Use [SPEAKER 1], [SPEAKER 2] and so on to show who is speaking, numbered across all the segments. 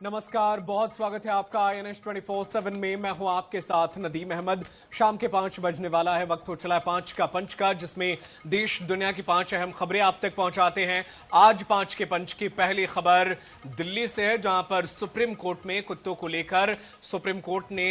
[SPEAKER 1] नमस्कार, बहुत स्वागत है आपका INS 24/7 में। मैं हूं आपके साथ नदीम अहमद। शाम के 5 बजने वाला है, वक्त हो चला है 5 का पंच का, जिसमें देश दुनिया की 5 अहम खबरें आप तक पहुंचाते हैं। आज 5 के पंच की पहली खबर दिल्ली से है, जहां पर सुप्रीम कोर्ट में कुत्तों को लेकर सुप्रीम कोर्ट ने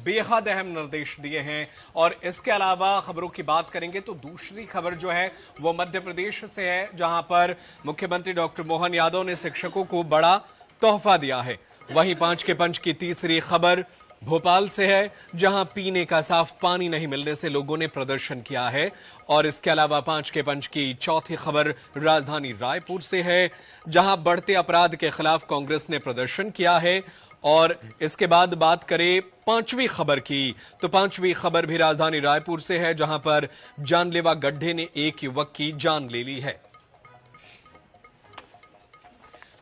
[SPEAKER 1] बेहद अहम निर्देश दिए हैं। और इसके अलावा खबरों की बात करेंगे तो दूसरी खबर जो है वो मध्य प्रदेश से है, जहां पर मुख्यमंत्री डॉक्टर मोहन यादव ने शिक्षकों को बड़ा तोहफा दिया है। वहीं 5 के पंच की तीसरी खबर भोपाल से है, जहां पीने का साफ पानी नहीं मिलने से लोगों ने प्रदर्शन किया है। और इसके अलावा 5 के पंच की चौथी खबर राजधानी रायपुर से है, जहां बढ़ते अपराध के खिलाफ कांग्रेस ने प्रदर्शन किया है। और इसके बाद बात करें पांचवी खबर की, तो पांचवी खबर भी राजधानी रायपुर से है, जहां पर जानलेवा गड्ढे ने एक युवक की जान ले ली है।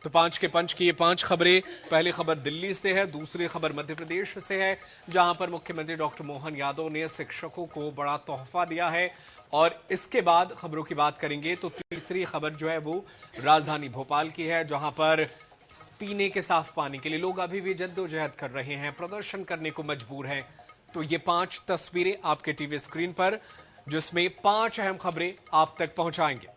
[SPEAKER 1] तो 5 के पंच की ये 5 खबरें। पहली खबर दिल्ली से है, दूसरी खबर मध्य प्रदेश से है, जहां पर मुख्यमंत्री डॉक्टर मोहन यादव ने शिक्षकों को बड़ा तोहफा दिया है। और इसके बाद खबरों की बात करेंगे तो तीसरी खबर जो है वो राजधानी भोपाल की है, जहां पर पीने के साफ पानी के लिए लोग अभी भी जद्दोजहद कर रहे हैं, प्रदर्शन करने को मजबूर हैं। तो ये 5 तस्वीरें आपके टीवी स्क्रीन पर, जिसमें 5 अहम खबरें आप तक पहुंचाएंगे।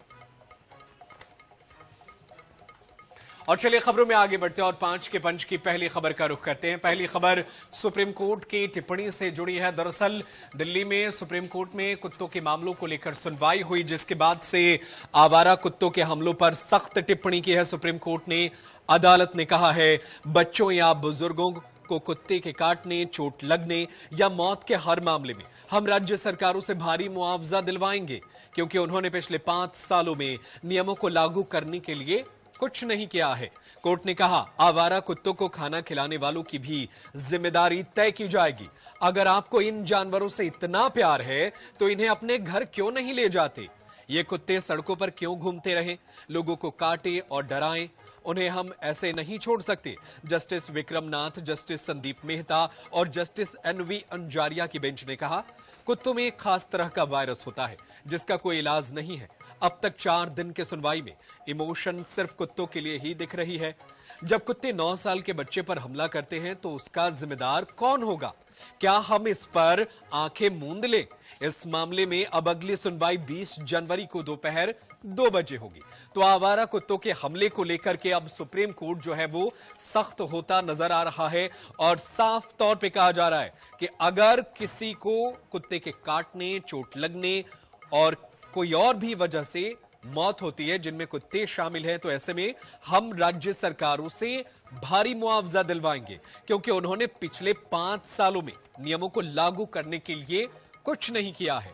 [SPEAKER 1] और चलिए खबरों में आगे बढ़ते हैं और 5 के पंच की पहली खबर का रुख करते हैं। पहली खबर सुप्रीम कोर्ट की टिप्पणी से जुड़ी है। दरअसल दिल्ली में सुप्रीम कोर्ट में कुत्तों के मामलों को लेकर सुनवाई हुई, जिसके बाद से आवारा कुत्तों के हमलों पर सख्त टिप्पणी की है सुप्रीम कोर्ट ने। अदालत ने कहा है, बच्चों या बुजुर्गों को कुत्ते के काटने, चोट लगने या मौत के हर मामले में हम राज्य सरकारों से भारी मुआवजा दिलवाएंगे, क्योंकि उन्होंने पिछले 5 सालों में नियमों को लागू करने के लिए कुछ नहीं किया है। कोर्ट ने कहा, आवारा कुत्तों को खाना खिलाने वालों की भी जिम्मेदारी तय की जाएगी। अगर आपको इन जानवरों से इतना प्यार है तो इन्हें अपने घर क्यों नहीं ले जाते? ये कुत्ते सड़कों पर क्यों घूमते रहें, लोगों को काटे और डराएं? उन्हें हम ऐसे नहीं छोड़ सकते। जस्टिस विक्रमनाथ, जस्टिस संदीप मेहता और जस्टिस NV अंजारिया की बेंच ने कहा, कुत्तों में एक खास तरह का वायरस होता है जिसका कोई इलाज नहीं है। अब तक 4 दिन के सुनवाई में इमोशन सिर्फ कुत्तों के लिए ही दिख रही है। जब कुत्ते 9 साल के बच्चे पर हमला करते हैं तो उसका जिम्मेदार कौन होगा? क्या हम इस पर आंखें मूंद लें? इस मामले में अब अगली सुनवाई 20 जनवरी को दोपहर 2 बजे होगी। तो आवारा कुत्तों के हमले को लेकर के अब सुप्रीम कोर्ट जो है वो सख्त होता नजर आ रहा है और साफ तौर पे कहा जा रहा है कि अगर किसी को कुत्ते के काटने, चोट लगने और कोई और भी वजह से मौत होती है जिनमें कुत्ते शामिल हैं, तो ऐसे में हम राज्य सरकारों से भारी मुआवजा दिलवाएंगे, क्योंकि उन्होंने पिछले 5 सालों में नियमों को लागू करने के लिए कुछ नहीं किया है।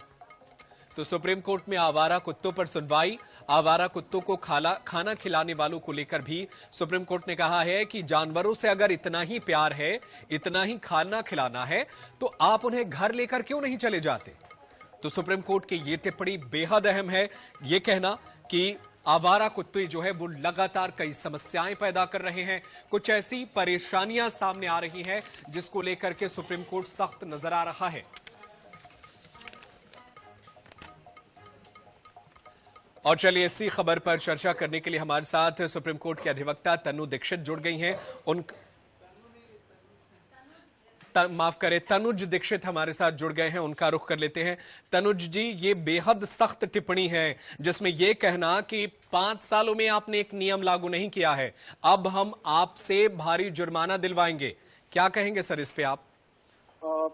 [SPEAKER 1] तो सुप्रीम कोर्ट में आवारा कुत्तों पर सुनवाई। आवारा कुत्तों को खाना खिलाने वालों को लेकर भी सुप्रीम कोर्ट ने कहा है कि जानवरों से अगर इतना ही प्यार है, इतना ही खाना खिलाना है, तो आप उन्हें घर लेकर क्यों नहीं चले जाते? तो सुप्रीम कोर्ट की यह टिप्पणी बेहद अहम है। यह कहना कि आवारा कुत्ते जो है वो लगातार कई समस्याएं पैदा कर रहे हैं, कुछ ऐसी परेशानियां सामने आ रही हैं जिसको लेकर के सुप्रीम कोर्ट सख्त नजर आ रहा है। और चलिए इसी खबर पर चर्चा करने के लिए हमारे साथ सुप्रीम कोर्ट के अधिवक्ता तनु दीक्षित जुड़ गई हैं। माफ करें, तनुज दीक्षित हमारे साथ जुड़ गए हैं, उनका रुख कर लेते हैं। तनुज जी, ये बेहद सख्त टिप्पणी है जिसमें यह कहना कि 5 सालों में आपने एक नियम लागू नहीं किया है, अब हम आपसे भारी जुर्माना दिलवाएंगे। क्या कहेंगे सर इस पे आप?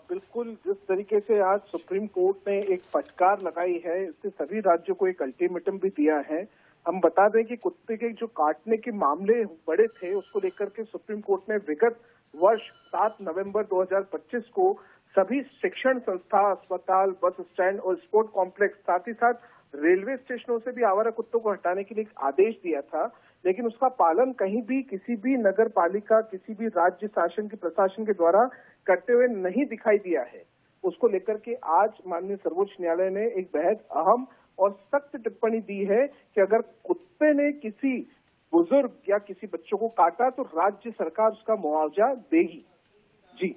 [SPEAKER 2] बिल्कुल, जिस तरीके से आज सुप्रीम कोर्ट ने एक फटकार लगाई है, इससे सभी राज्यों को एक अल्टीमेटम भी दिया है। हम बता दें कि कुत्ते के जो काटने के मामले बड़े थे, उसको लेकर के सुप्रीम कोर्ट ने विगत वर्ष 7 नवंबर 2025 को सभी शिक्षण संस्था, अस्पताल, बस स्टैंड और स्पोर्ट कॉम्प्लेक्स, साथ ही साथ रेलवे स्टेशनों से भी आवारा कुत्तों को हटाने के लिए एक आदेश दिया था, लेकिन उसका पालन कहीं भी किसी भी नगर पालिका, किसी भी राज्य शासन के प्रशासन के द्वारा करते हुए नहीं दिखाई दिया है। उसको लेकर के आज माननीय सर्वोच्च न्यायालय ने एक बेहद अहम और सख्त टिप्पणी दी है कि अगर कुत्ते ने किसी बुजुर्ग या किसी बच्चों को काटा तो राज्य सरकार उसका मुआवजा देगी। जी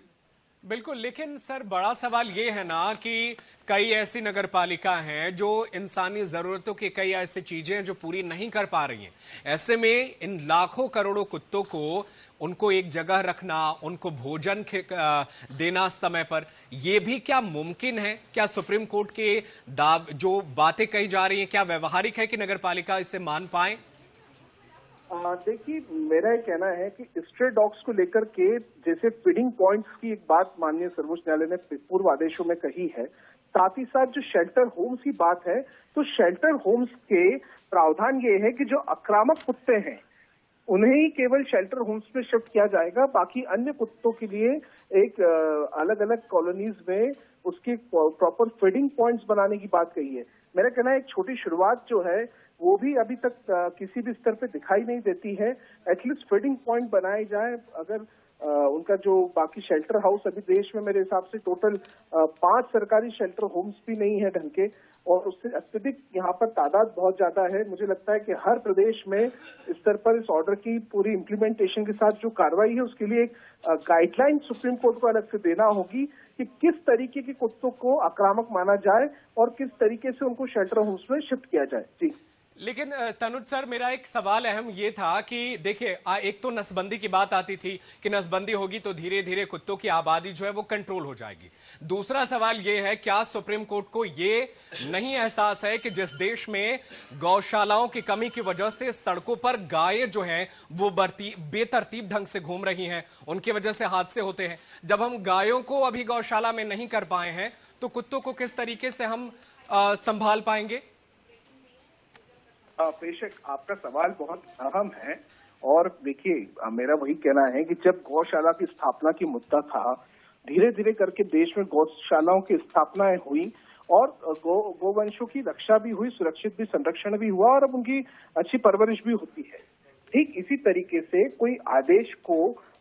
[SPEAKER 1] बिल्कुल, लेकिन सर बड़ा सवाल ये है ना कि कई ऐसी नगर पालिका हैं जो इंसानी जरूरतों की कई ऐसी चीजें हैं जो पूरी नहीं कर पा रही हैं। ऐसे में इन लाखों करोड़ों कुत्तों को उनको एक जगह रखना, उनको भोजन देना समय पर, ये भी क्या मुमकिन है? क्या सुप्रीम कोर्ट के जो बातें कही जा रही हैं क्या व्यवहारिक है कि नगर पालिका इसे मान पाए?
[SPEAKER 2] देखिए, मेरा ये कहना है कि स्ट्रे डॉग्स को लेकर के जैसे फीडिंग पॉइंट्स की एक बात माननीय सर्वोच्च न्यायालय ने पूर्व आदेशों में कही है, साथ ही साथ जो शेल्टर होम्स की बात है, तो शेल्टर होम्स के प्रावधान ये है कि जो आक्रामक कुत्ते हैं उन्हें ही केवल शेल्टर होम्स में शिफ्ट किया जाएगा। बाकी अन्य कुत्तों के लिए एक अलग अलग कॉलोनीज में उसके प्रॉपर फीडिंग पॉइंट्स बनाने की बात कही है। मेरा कहना है एक छोटी शुरुआत जो है वो भी अभी तक किसी भी स्तर पे दिखाई नहीं देती है। एटलीस्ट फीडिंग पॉइंट बनाए जाए। अगर उनका जो बाकी शेल्टर हाउस अभी देश में मेरे हिसाब से टोटल 5 सरकारी शेल्टर होम्स भी नहीं है ढंग के, और उससे अत्यधिक यहाँ पर तादाद बहुत ज्यादा है। मुझे लगता है कि हर प्रदेश में स्तर पर इस ऑर्डर की पूरी इम्प्लीमेंटेशन के साथ जो कार्रवाई है उसके लिए एक गाइडलाइन सुप्रीम कोर्ट को अलग से देना होगी कि किस तरीके के कुत्तों को आक्रामक माना जाए और किस तरीके से उनको शेल्टर होम्स में शिफ्ट किया जाए। जी,
[SPEAKER 1] लेकिन तनुज सर, मेरा एक सवाल अहम ये था कि देखिए, एक तो नसबंदी की बात आती थी कि नसबंदी होगी तो धीरे धीरे कुत्तों की आबादी जो है वो कंट्रोल हो जाएगी। दूसरा सवाल ये है, क्या सुप्रीम कोर्ट को ये नहीं एहसास है कि जिस देश में गौशालाओं की कमी की वजह से सड़कों पर गायें जो हैं वो बेतरतीब ढंग से घूम रही हैं, उनकी वजह से हादसे होते हैं। जब हम गायों को अभी गौशाला में नहीं कर पाए हैं तो कुत्तों को किस तरीके से हम संभाल पाएंगे?
[SPEAKER 2] बेशक आपका सवाल बहुत अहम है, और देखिए मेरा वही कहना है कि जब गौशाला की स्थापना की मुद्दा था, धीरे धीरे करके देश में गौशालाओं की स्थापनाएं हुई और गोवंशों की रक्षा भी हुई, सुरक्षित भी, संरक्षण भी हुआ और अब उनकी अच्छी परवरिश भी होती है। ठीक इसी तरीके से कोई आदेश को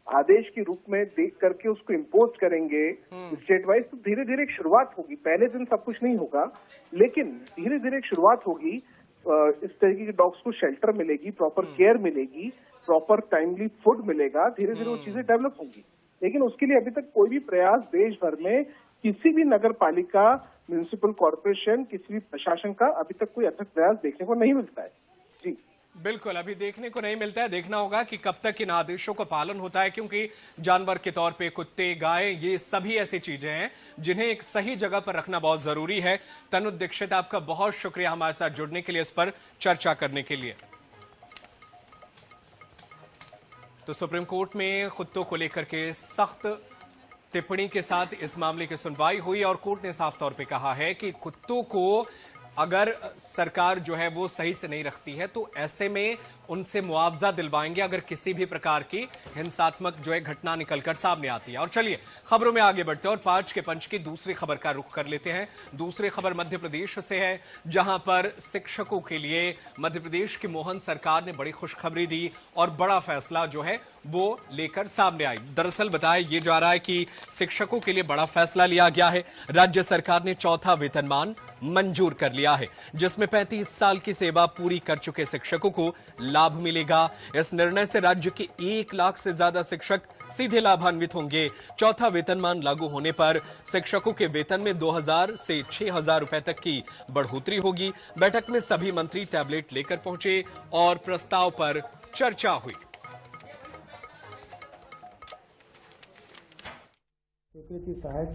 [SPEAKER 2] आदेश के रूप में देख करके उसको इम्पोज करेंगे स्टेट वाइज, तो धीरे धीरे एक शुरुआत होगी। पहले दिन सब कुछ नहीं होगा, लेकिन धीरे धीरे एक शुरुआत होगी। इस तरीके के डॉग्स को शेल्टर मिलेगी, प्रॉपर केयर मिलेगी, प्रॉपर टाइमली फूड मिलेगा, धीरे धीरे वो चीजें डेवलप होंगी। लेकिन उसके लिए अभी तक कोई भी प्रयास देश भर में किसी भी नगर पालिका, म्युनिसिपल कॉर्पोरेशन, किसी भी प्रशासन का अभी तक कोई अथक प्रयास देखने को नहीं मिलता है। जी
[SPEAKER 1] बिल्कुल, अभी देखने को नहीं मिलता है। देखना होगा कि कब तक इन आदेशों का पालन होता है, क्योंकि जानवर के तौर पे कुत्ते, गाय, ये सभी ऐसी चीजें हैं जिन्हें एक सही जगह पर रखना बहुत जरूरी है। तनु दीक्षित, आपका बहुत शुक्रिया हमारे साथ जुड़ने के लिए, इस पर चर्चा करने के लिए। तो सुप्रीम कोर्ट में कुत्तों को लेकर के सख्त टिप्पणी के साथ इस मामले की सुनवाई हुई और कोर्ट ने साफ तौर पे कहा है कि कुत्तों को अगर सरकार जो है वो सही से नहीं रखती है तो ऐसे में उनसे मुआवजा दिलवाएंगे अगर किसी भी प्रकार की हिंसात्मक जो है घटना निकलकर सामने आती है। और चलिए खबरों में आगे बढ़ते हैं और 5 के पंच की दूसरी खबर का रुख कर लेते हैं। दूसरी खबर मध्य प्रदेश से है, जहां पर शिक्षकों के लिए मध्य प्रदेश की मोहन सरकार ने बड़ी खुशखबरी दी और बड़ा फैसला जो है वो लेकर सामने आई। दरअसल बताया ये जा रहा है कि शिक्षकों के लिए बड़ा फैसला लिया गया है। राज्य सरकार ने चौथा वेतनमान मंजूर कर लिया है, जिसमें 35 साल की सेवा पूरी कर चुके शिक्षकों को लाभ मिलेगा। इस निर्णय से राज्य के 1 लाख से ज्यादा शिक्षक सीधे लाभान्वित होंगे। चौथा वेतनमान लागू होने पर शिक्षकों के वेतन में 2000 से 6000 रुपए तक की बढ़ोतरी होगी। बैठक में सभी मंत्री टैबलेट लेकर पहुंचे और प्रस्ताव पर चर्चा हुई।
[SPEAKER 3] स्वीकृति सहायक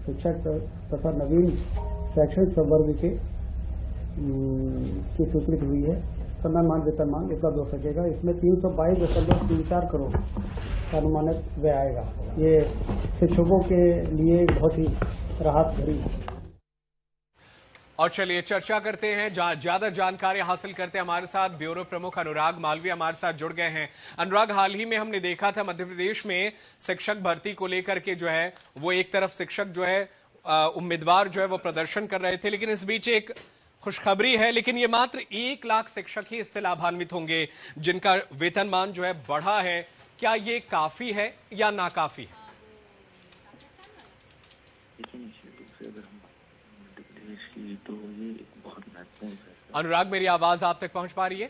[SPEAKER 3] शिक्षक तथा नवीन शैक्षणिक संवर्ग की स्वीकृति हुई है। समयमान वेतनमान उपलब्ध हो सकेगा। इसमें 322.34 करोड़ का अनुमानित व्यय आएगा। ये शिक्षकों के लिए बहुत ही राहत भरी है।
[SPEAKER 1] और चलिए चर्चा करते हैं, ज्यादा जानकारी हासिल करते हैं। हमारे साथ ब्यूरो प्रमुख अनुराग मालवीय हमारे साथ जुड़ गए हैं। अनुराग, हाल ही में हमने देखा था मध्य प्रदेश में शिक्षक भर्ती को लेकर के जो है वो एक तरफ शिक्षक जो है उम्मीदवार जो है वो प्रदर्शन कर रहे थे, लेकिन इस बीच एक खुशखबरी है, लेकिन ये मात्र 1 लाख शिक्षक ही इससे लाभान्वित होंगे जिनका वेतनमान जो है बढ़ा है। क्या ये काफी है या नाकाफी है?
[SPEAKER 4] तो ये बहुत महत्वपूर्ण है।
[SPEAKER 1] अनुराग, मेरी आवाज आप तक पहुंच पा रही है?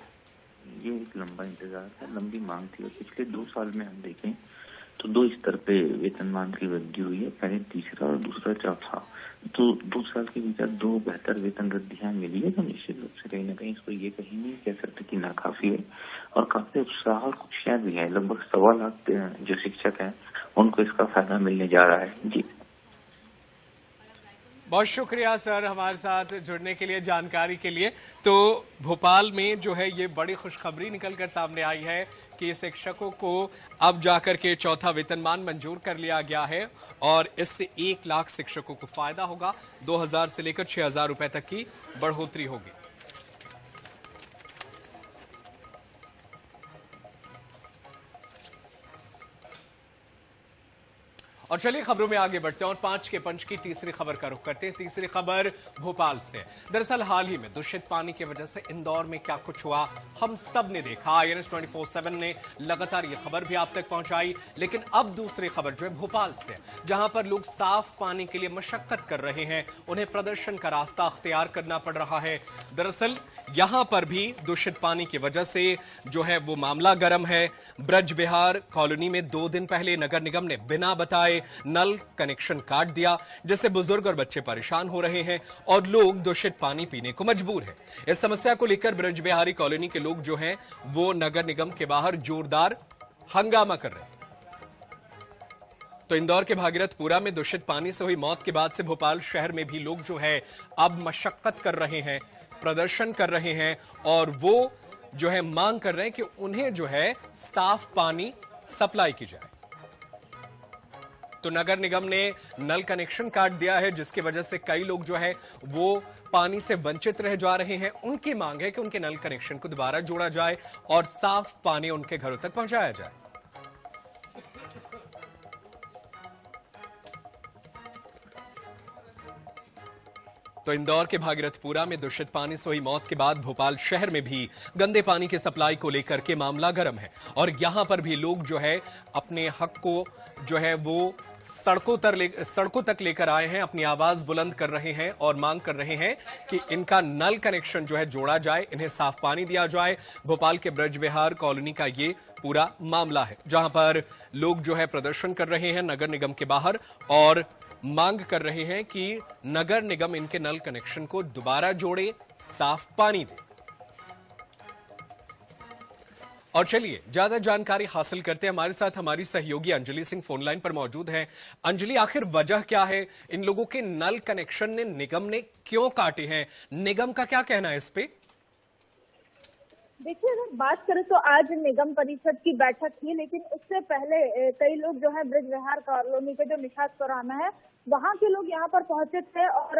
[SPEAKER 4] ये एक लंबा इंतजार है, लंबी मांग थी और पिछले 2 साल में हम देखें तो तो 2 स्तर पे वेतनमान की वृद्धि हुई है, पहले तीसरा और दूसरा चौथा। तो 2 साल के भीतर 2 बेहतर वेतन वृद्धियां मिली है, तो निश्चित रूप से कहीं ना कहीं इसको ये कहीं नहीं कह सकते कि नाकाफी है, और काफी उत्साह और खुशियां भी है। लगभग 1.25 लाख जो शिक्षक हैं उनको इसका फायदा मिलने जा रहा है। जी,
[SPEAKER 1] बहुत शुक्रिया सर हमारे साथ जुड़ने के लिए, जानकारी के लिए। तो भोपाल में जो है ये बड़ी खुशखबरी निकलकर सामने आई है कि शिक्षकों को अब जाकर के चौथा वेतनमान मंजूर कर लिया गया है और इससे 1 लाख शिक्षकों को फायदा होगा। 2000 से लेकर 6000 रुपए तक की बढ़ोतरी होगी। और चलिए खबरों में आगे बढ़ते हैं और 5 के पंच की तीसरी खबर का रुख करते हैं। तीसरी खबर भोपाल से। दरअसल हाल ही में दूषित पानी की वजह से इंदौर में क्या कुछ हुआ हम सब ने देखा। INS 24/7 ने लगातार ये खबर भी आप तक पहुंचाई, लेकिन अब दूसरी खबर जो है भोपाल से, जहां पर लोग साफ पानी के लिए मशक्कत कर रहे हैं, उन्हें प्रदर्शन का रास्ता अख्तियार करना पड़ रहा है। दरअसल यहां पर भी दूषित पानी की वजह से जो है वो मामला गर्म है। ब्रज बिहार कॉलोनी में 2 दिन पहले नगर निगम ने बिना बताए नल कनेक्शन काट दिया, जिससे बुजुर्ग और बच्चे परेशान हो रहे हैं और लोग दूषित पानी पीने को मजबूर हैं। इस समस्या को लेकर ब्रज बिहारी कॉलोनी के लोग जो हैं वो नगर निगम के बाहर जोरदार हंगामा कर रहे हैं। तो इंदौर के भागीरथपुरा में दूषित पानी से हुई मौत के बाद से भोपाल शहर में भी लोग जो है अब मशक्कत कर रहे हैं, प्रदर्शन कर रहे हैं और वो जो है मांग कर रहे हैं कि उन्हें जो है साफ पानी सप्लाई की जाए। तो नगर निगम ने नल कनेक्शन काट दिया है, जिसकी वजह से कई लोग जो है वो पानी से वंचित रह जा रहे हैं। उनकी मांग है कि उनके नल कनेक्शन को दोबारा जोड़ा जाए और साफ पानी उनके घरों तक पहुंचाया जाए। तो इंदौर के भागीरथपुरा में दूषित पानी से हुई मौत के बाद भोपाल शहर में भी गंदे पानी की सप्लाई को लेकर के मामला गर्म है और यहां पर भी लोग जो है अपने हक को जो है वो सड़कों तक लेकर आए हैं, अपनी आवाज बुलंद कर रहे हैं और मांग कर रहे हैं कि इनका नल कनेक्शन जो है जोड़ा जाए, इन्हें साफ पानी दिया जाए। भोपाल के ब्रज विहार कॉलोनी का ये पूरा मामला है, जहां पर लोग जो है प्रदर्शन कर रहे हैं नगर निगम के बाहर और मांग कर रहे हैं कि नगर निगम इनके नल कनेक्शन को दोबारा जोड़े, साफ पानी दे। और चलिए ज्यादा जानकारी हासिल करते हैं। हमारे साथ हमारी सहयोगी अंजलि सिंह फोनलाइन पर मौजूद हैं। अंजलि, आखिर वजह क्या है? इन लोगों के नल कनेक्शन ने निगम ने क्यों काटे हैं? निगम का क्या कहना है इस पे?
[SPEAKER 5] देखिए, अगर बात करें तो आज निगम परिषद की बैठक थी, लेकिन उससे पहले कई लोग जो है ब्रज विहार कॉलोनी के जो निशात चौराहा है वहां के लोग यहाँ पर पहुंचे थे और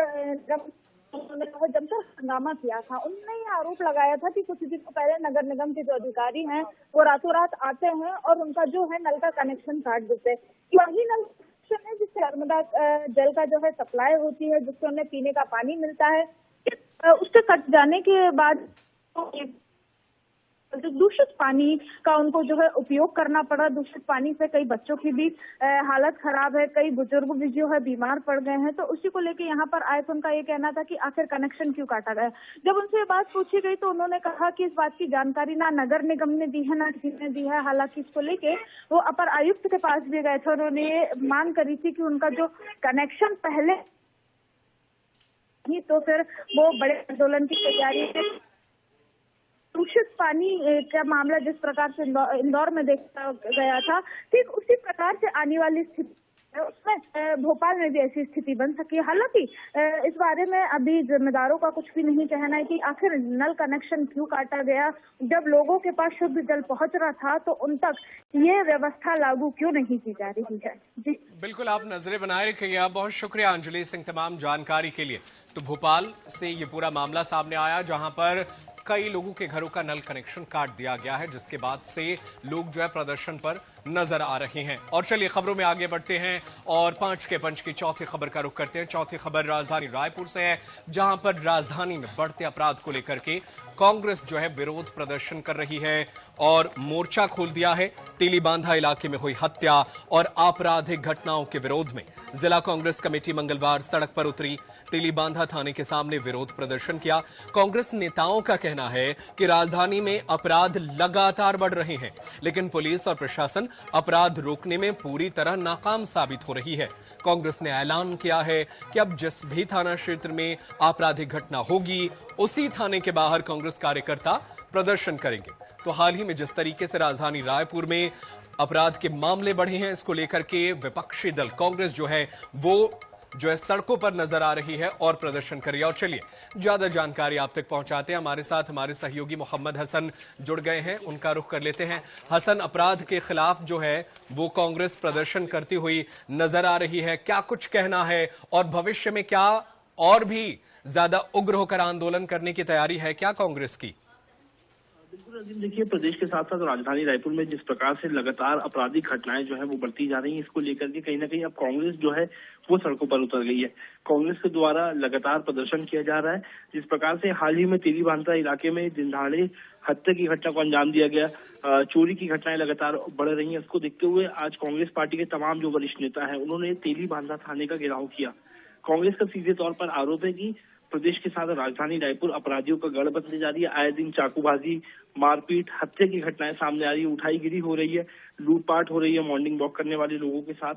[SPEAKER 5] उन्होंने जमकर हंगामा किया था। उन्होंने ये आरोप लगाया था कि कुछ दिन पहले नगर निगम के जो अधिकारी हैं वो रातों रात आते हैं और उनका जो है नल का कनेक्शन काट देते हैं। वही नल कनेक्शन है जिससे नर्मदा जल का जो है सप्लाई होती है, जिससे उन्हें पीने का पानी मिलता है। उसके कट जाने के बाद दूषित पानी का उनको जो है उपयोग करना पड़ा। दूषित पानी से कई बच्चों की भी हालत खराब है, कई बुजुर्ग भी जो है बीमार पड़ गए हैं। तो उसी को लेकर यहाँ पर आए तो उनका ये कहना था कि आखिर कनेक्शन क्यों काटा गया। जब उनसे ये बात पूछी गई तो उन्होंने कहा कि इस बात की जानकारी ना नगर निगम ने दी है ना किसी ने दी है। हालांकि इसको लेके वो अपर आयुक्त के पास भी गए थे, उन्होंने ये मांग करी थी कि उनका जो कनेक्शन पहले ही, तो फिर वो बड़े आंदोलन की तैयारी है। दूषित पानी का मामला जिस प्रकार से इंदौर में देखा गया था, ठीक उसी प्रकार से आने वाली स्थिति उसमें भोपाल में भी ऐसी स्थिति बन सकी। हालांकि इस बारे में अभी जिम्मेदारों का कुछ भी नहीं कहना है कि आखिर नल कनेक्शन क्यों काटा गया। जब लोगों के पास शुद्ध जल पहुंच रहा था तो उन तक ये व्यवस्था लागू क्यों नहीं की जा रही है। जी
[SPEAKER 1] बिल्कुल, आप नजरें बनाए रखिएगा। बहुत शुक्रिया अंजलि सिंह तमाम जानकारी के लिए। तो भोपाल से ये पूरा मामला सामने आया जहां पर कई लोगों के घरों का नल कनेक्शन काट दिया गया है, जिसके बाद से लोग जो है प्रदर्शन पर नजर आ रहे हैं। और चलिए खबरों में आगे बढ़ते हैं और 5 के पंच की चौथी खबर का रुख करते हैं। चौथी खबर राजधानी रायपुर से है, जहां पर राजधानी में बढ़ते अपराध को लेकर के कांग्रेस जो है विरोध प्रदर्शन कर रही है और मोर्चा खोल दिया है। तेलीबांधा इलाके में हुई हत्या और आपराधिक घटनाओं के विरोध में जिला कांग्रेस कमेटी मंगलवार सड़क पर उतरी। तेलीबांधा थाने के सामने विरोध प्रदर्शन किया। कांग्रेस नेताओं का कहना है कि राजधानी में अपराध लगातार बढ़ रहे हैं, लेकिन पुलिस और प्रशासन अपराध रोकने में पूरी तरह नाकाम साबित हो रही है। कांग्रेस ने ऐलान किया है कि अब जिस भी थाना क्षेत्र में आपराधिक घटना होगी, उसी थाने के बाहर कांग्रेस कार्यकर्ता प्रदर्शन करेंगे। तो हाल ही में जिस तरीके से राजधानी रायपुर में अपराध के मामले बढ़े हैं, इसको लेकर के विपक्षी दल कांग्रेस जो है वो सड़कों पर नजर आ रही है और प्रदर्शन कर रही है। और चलिए ज्यादा जानकारी आप तक पहुंचाते हैं। हमारे साथ हमारे सहयोगी मोहम्मद हसन जुड़ गए हैं, उनका रुख कर लेते हैं। हसन, अपराध के खिलाफ जो है वो कांग्रेस प्रदर्शन करती हुई नजर आ रही है, क्या कुछ कहना है और भविष्य में क्या और भी ज्यादा उग्र होकर आंदोलन करने की तैयारी है क्या कांग्रेस की?
[SPEAKER 6] बिल्कुल अजीम, देखिए प्रदेश के साथ साथ राजधानी रायपुर में जिस प्रकार से लगातार आपराधिक घटनाएं जो है वो बढ़ती जा रही हैं, इसको लेकर के कहीं ना कहीं अब कांग्रेस जो है वो सड़कों पर उतर गई है। कांग्रेस के द्वारा लगातार प्रदर्शन किया जा रहा है। जिस प्रकार से हाल ही में तेलीबांधा इलाके में दिनदहाड़े हत्या की घटना को अंजाम दिया गया, चोरी की घटनाएं लगातार बढ़ रही है, इसको देखते हुए आज कांग्रेस पार्टी के तमाम जो वरिष्ठ नेता है उन्होंने तेलीबांधा थाने का घेराव किया। कांग्रेस का सीधे तौर पर आरोप है कि प्रदेश के साथ राजधानी रायपुर अपराधियों का गढ़ बनने जा रही है। आए दिन चाकूबाजी, मारपीट, हत्या की घटनाएं सामने आ रही है, उठाईगिरी हो रही है, लूटपाट हो रही है मॉर्निंग वॉक करने वाले लोगों के साथ।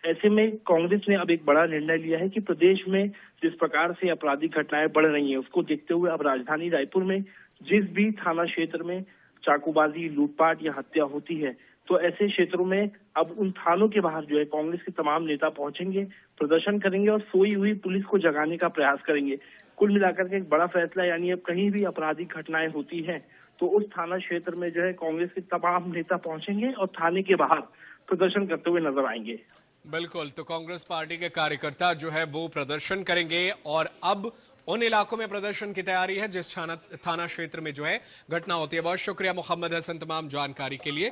[SPEAKER 6] ऐसे में कांग्रेस ने अब एक बड़ा निर्णय लिया है कि प्रदेश में जिस प्रकार से आपराधिक घटनाएं बढ़ रही हैं, उसको देखते हुए अब राजधानी रायपुर में जिस भी थाना क्षेत्र में चाकूबाजी, लूटपाट या हत्या होती है, तो ऐसे क्षेत्रों में अब उन थानों के बाहर जो है कांग्रेस के तमाम नेता पहुंचेंगे, प्रदर्शन करेंगे और सोई हुई पुलिस को जगाने का प्रयास करेंगे। कुल मिलाकर के एक बड़ा फैसला, यानी अब कहीं भी आपराधिक घटनाएं होती हैं तो उस थाना क्षेत्र में जो है कांग्रेस के तमाम नेता पहुंचेंगे और थाने के बाहर प्रदर्शन करते हुए नजर आएंगे।
[SPEAKER 1] बिल्कुल, तो कांग्रेस पार्टी के कार्यकर्ता जो है वो प्रदर्शन करेंगे और अब उन इलाकों में प्रदर्शन की तैयारी है जिस थाना क्षेत्र में जो है घटना होती है। बहुत शुक्रिया मोहम्मद हसन तमाम जानकारी के लिए,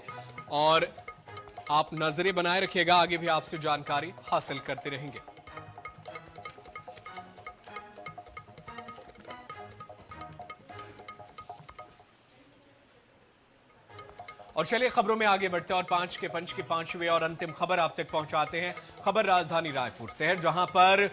[SPEAKER 1] और आप नजरें बनाए रखिएगा, आगे भी आपसे जानकारी हासिल करते रहेंगे। और चलिए खबरों में आगे बढ़ते हैं और 5 के पंच की 5वीं और अंतिम खबर आप तक पहुंचाते हैं। खबर राजधानी रायपुर से है, जहां पर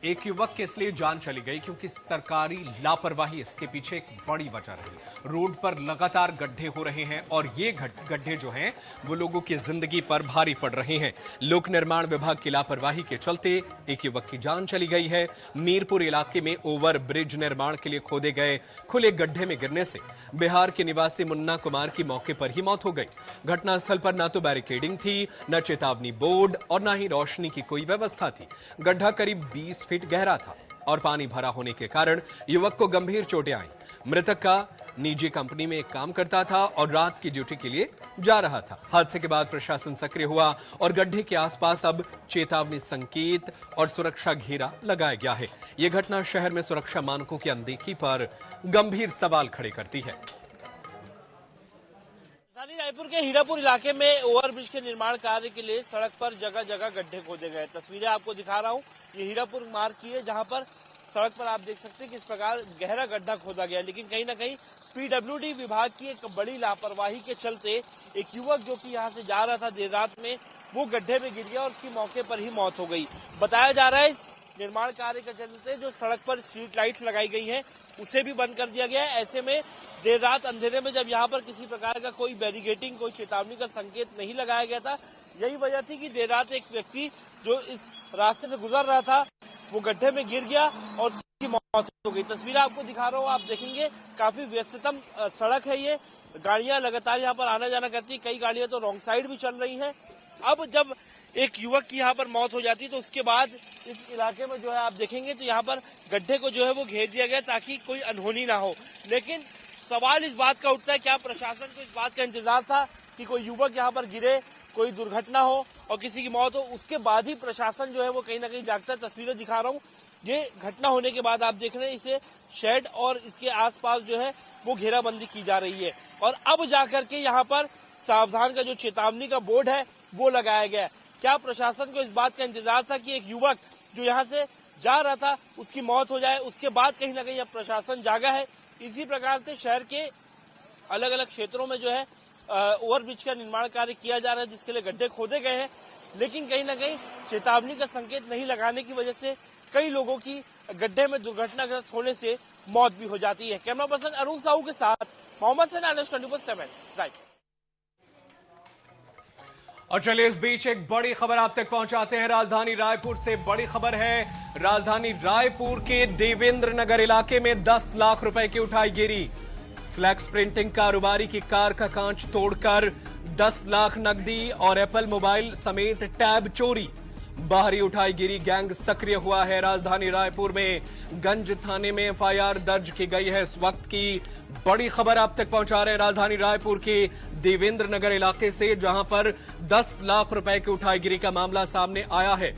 [SPEAKER 1] एक युवक की इसलिए जान चली गई क्योंकि सरकारी लापरवाही इसके पीछे एक बड़ी वजह रही। रोड पर लगातार गड्ढे हो रहे हैं और ये गड्ढे जो हैं वो लोगों की जिंदगी पर भारी पड़ रहे हैं। लोक निर्माण विभाग की लापरवाही के चलते एक युवक की जान चली गई है। मीरपुर इलाके में ओवर ब्रिज निर्माण के लिए खोदे गए खुले गड्ढे में गिरने से बिहार के निवासी मुन्ना कुमार की मौके पर ही मौत हो गई। घटनास्थल पर न तो बैरिकेडिंग थी, न चेतावनी बोर्ड और न ही रोशनी की कोई व्यवस्था थी। गड्ढा करीब 20 फीट गहरा था और पानी भरा होने के कारण युवक को गंभीर चोटें आईं। मृतक का निजी कंपनी में एक काम करता था और रात की ड्यूटी के लिए जा रहा था। हादसे के बाद प्रशासन सक्रिय हुआ और गड्ढे के आसपास अब चेतावनी संकेत और सुरक्षा घेरा लगाया गया है। यह घटना शहर में सुरक्षा मानकों की अनदेखी पर गंभीर सवाल खड़े करती है।
[SPEAKER 7] राजधानी रायपुर के हीरापुर इलाके में ओवरब्रिज के निर्माण कार्य के लिए सड़क पर जगह जगह गड्ढे खोदे गए। तस्वीरें आपको दिखा रहा हूं, ये हीरापुर मार्ग की है, जहां पर सड़क पर आप देख सकते हैं किस प्रकार गहरा गड्ढा खोदा गया। लेकिन कहीं ना कहीं पीडब्ल्यूडी विभाग की एक बड़ी लापरवाही के चलते एक युवक जो कि यहां से जा रहा था देर रात में, वो गड्ढे में गिर गया और उसकी मौके पर ही मौत हो गई। बताया जा रहा है इस निर्माण कार्य के चलते जो सड़क पर स्ट्रीट लाइट्स लगाई गई हैं उसे भी बंद कर दिया गया है। ऐसे में देर रात अंधेरे में जब यहाँ पर किसी प्रकार का कोई बैरिकेडिंग, कोई चेतावनी का संकेत नहीं लगाया गया था, यही वजह थी कि देर रात एक व्यक्ति जो इस रास्ते से गुजर रहा था वो गड्ढे में गिर गया और उसकी मौत हो गई। तस्वीरें आपको दिखा रहा हूँ, आप देखेंगे काफी व्यस्ततम सड़क है ये, गाड़ियां लगातार यहाँ पर आना जाना करती है, कई गाड़ियां तो रॉन्ग साइड भी चल रही हैं। अब जब एक युवक की यहाँ पर मौत हो जाती है तो उसके बाद इस इलाके में जो है आप देखेंगे तो यहाँ पर गड्ढे को जो है वो घेर दिया गया ताकि कोई अनहोनी ना हो। लेकिन सवाल इस बात का उठता है, क्या प्रशासन को इस बात का इंतजार था कि कोई युवक यहाँ पर गिरे, कोई दुर्घटना हो और किसी की मौत हो, उसके बाद ही प्रशासन जो है वो कहीं ना कहीं जागता है। तस्वीरें दिखा रहा हूँ, ये घटना होने के बाद आप देख रहे हैं इसे शेड और इसके आसपास जो है वो घेराबंदी की जा रही है और अब जाकर के यहाँ पर सावधान का जो चेतावनी का बोर्ड है वो लगाया गया है। क्या प्रशासन को इस बात का इंतजार था कि एक युवक जो यहाँ से जा रहा था उसकी मौत हो जाए, उसके बाद कहीं ना कहीं अब प्रशासन जागा है। इसी प्रकार से शहर के अलग अलग क्षेत्रों में जो है ओवरब्रिज का निर्माण कार्य किया जा रहा है, जिसके लिए गड्ढे खोदे गए हैं, लेकिन कहीं ना कहीं चेतावनी का संकेत नहीं लगाने की वजह से कई लोगों की गड्ढे में दुर्घटनाग्रस्त होने से मौत भी हो जाती है। कैमरा पर्सन अरुण साहू के साथ मोहम्मद सैन, NS 24/7 राइट।
[SPEAKER 1] और चलिए इस बीच एक बड़ी खबर आप तक पहुंचाते हैं। राजधानी रायपुर से बड़ी खबर है। राजधानी रायपुर के देवेंद्र नगर इलाके में 10 लाख रुपए की उठाई गिरी। फ्लैक्स प्रिंटिंग कारोबारी की कार का कांच तोड़कर 10 लाख नकदी और एप्पल मोबाइल समेत टैब चोरी। बाहरी उठाई गिरी गैंग सक्रिय हुआ है। राजधानी रायपुर में गंज थाने में FIR दर्ज की गई है। इस वक्त की बड़ी खबर आप तक पहुंचा रहे हैं राजधानी रायपुर के देवेंद्र नगर इलाके से, जहां पर 10 लाख रुपए की उठाईगिरी का मामला सामने आया है।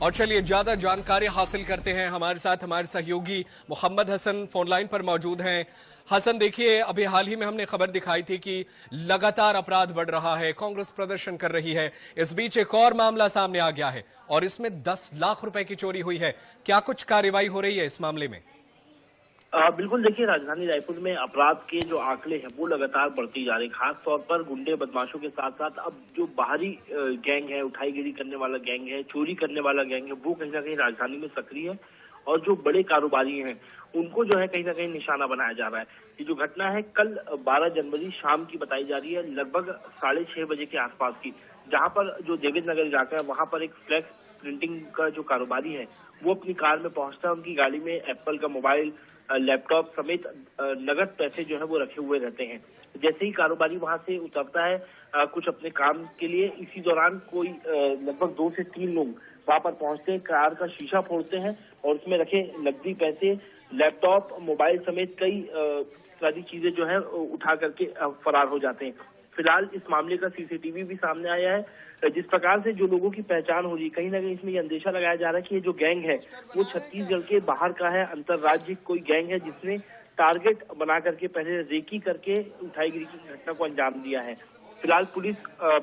[SPEAKER 1] और चलिए ज्यादा जानकारी हासिल करते हैं। हमारे साथ हमारे सहयोगी मोहम्मद हसन फोनलाइन पर मौजूद हैं। हसन, देखिए अभी हाल ही में हमने खबर दिखाई थी कि लगातार अपराध बढ़ रहा है, कांग्रेस प्रदर्शन कर रही है। इस बीच एक और मामला सामने आ गया है और इसमें 10 लाख रुपए की चोरी हुई है। क्या कुछ कार्रवाई हो रही है इस मामले में?
[SPEAKER 6] बिल्कुल, देखिए राजधानी रायपुर में अपराध के जो आंकड़े हैं वो लगातार बढ़ती जा रही है। खास तौर पर गुंडे बदमाशों के साथ साथ अब जो बाहरी गैंग है, उठाईगिरी करने वाला गैंग है, चोरी करने वाला गैंग है, वो कहीं ना कहीं राजधानी में सक्रिय है। और जो बड़े कारोबारी हैं उनको जो है कहीं ना कहीं निशाना बनाया जा रहा है। ये जो घटना है कल 12 जनवरी शाम की बताई जा रही है, लगभग 6:30 बजे के आसपास की, जहां पर जो देवेंद्र नगर इलाका है वहां पर एक फ्लैक्स प्रिंटिंग का जो कारोबारी है वो अपनी कार में पहुंचता है। उनकी गाड़ी में एप्पल का मोबाइल, लैपटॉप समेत नगद पैसे जो है वो रखे हुए रहते हैं। जैसे ही कारोबारी वहां से उतरता है कुछ अपने काम के लिए, इसी दौरान कोई लगभग 2 से 3 लोग वहां पर पहुंचते हैं, कार का शीशा फोड़ते हैं और उसमें रखे नकदी पैसे, लैपटॉप, मोबाइल समेत कई सारी चीजें जो है उठा करके फरार हो जाते हैं। फिलहाल इस मामले का CCTV भी सामने आया है। जिस प्रकार से जो लोगों की पहचान हो रही है, कहीं ना कहीं इसमें ये अंदेशा लगाया जा रहा है कि ये जो गैंग है वो छत्तीसगढ़ के बाहर का है, अंतर्राज्यिक कोई गैंग है जिसने टारगेट बना करके पहले रेकी करके उठाईगिरी की घटना को अंजाम दिया है। फिलहाल पुलिस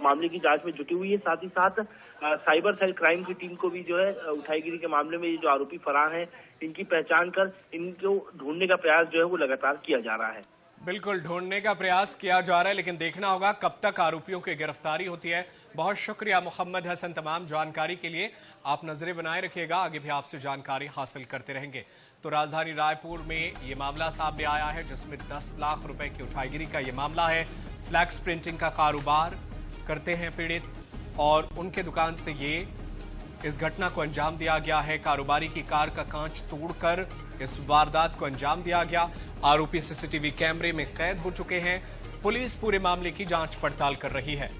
[SPEAKER 6] मामले की जांच में जुटी हुई है। साथ ही साथ साइबर सेल क्राइम की टीम को भी जो है उठाईगिरी के मामले में ये जो आरोपी फरार हैं इनकी पहचान कर इनको ढूंढने का प्रयास जो है वो लगातार किया जा रहा है।
[SPEAKER 1] बिल्कुल ढूंढने का प्रयास किया जा रहा है, लेकिन देखना होगा कब तक आरोपियों की गिरफ्तारी होती है। बहुत शुक्रिया मोहम्मद हसन तमाम जानकारी के लिए। आप नजरें बनाए रखिएगा, आगे भी आपसे जानकारी हासिल करते रहेंगे। तो राजधानी रायपुर में ये मामला सामने आया है जिसमें 10 लाख रुपए की उठाईगिरी का ये मामला है। फ्लैक्स प्रिंटिंग का कारोबार करते हैं पीड़ित और उनके दुकान से ये इस घटना को अंजाम दिया गया है। कारोबारी की कार का कांच तोड़कर इस वारदात को अंजाम दिया गया। आरोपी CCTV कैमरे में कैद हो चुके हैं। पुलिस पूरे मामले की जांच पड़ताल कर रही है।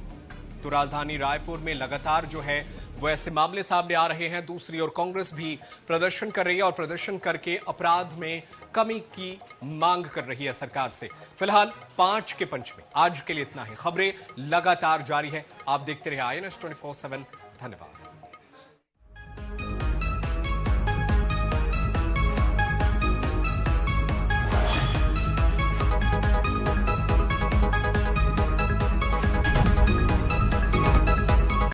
[SPEAKER 1] तो राजधानी रायपुर में लगातार जो है वो ऐसे मामले सामने आ रहे हैं। दूसरी ओर कांग्रेस भी प्रदर्शन कर रही है और प्रदर्शन करके अपराध में कमी की मांग कर रही है सरकार से। फिलहाल 5 के पंच में आज के लिए इतना ही। खबरें लगातार जारी है। आप देखते रहिए INS 24/7। धन्यवाद।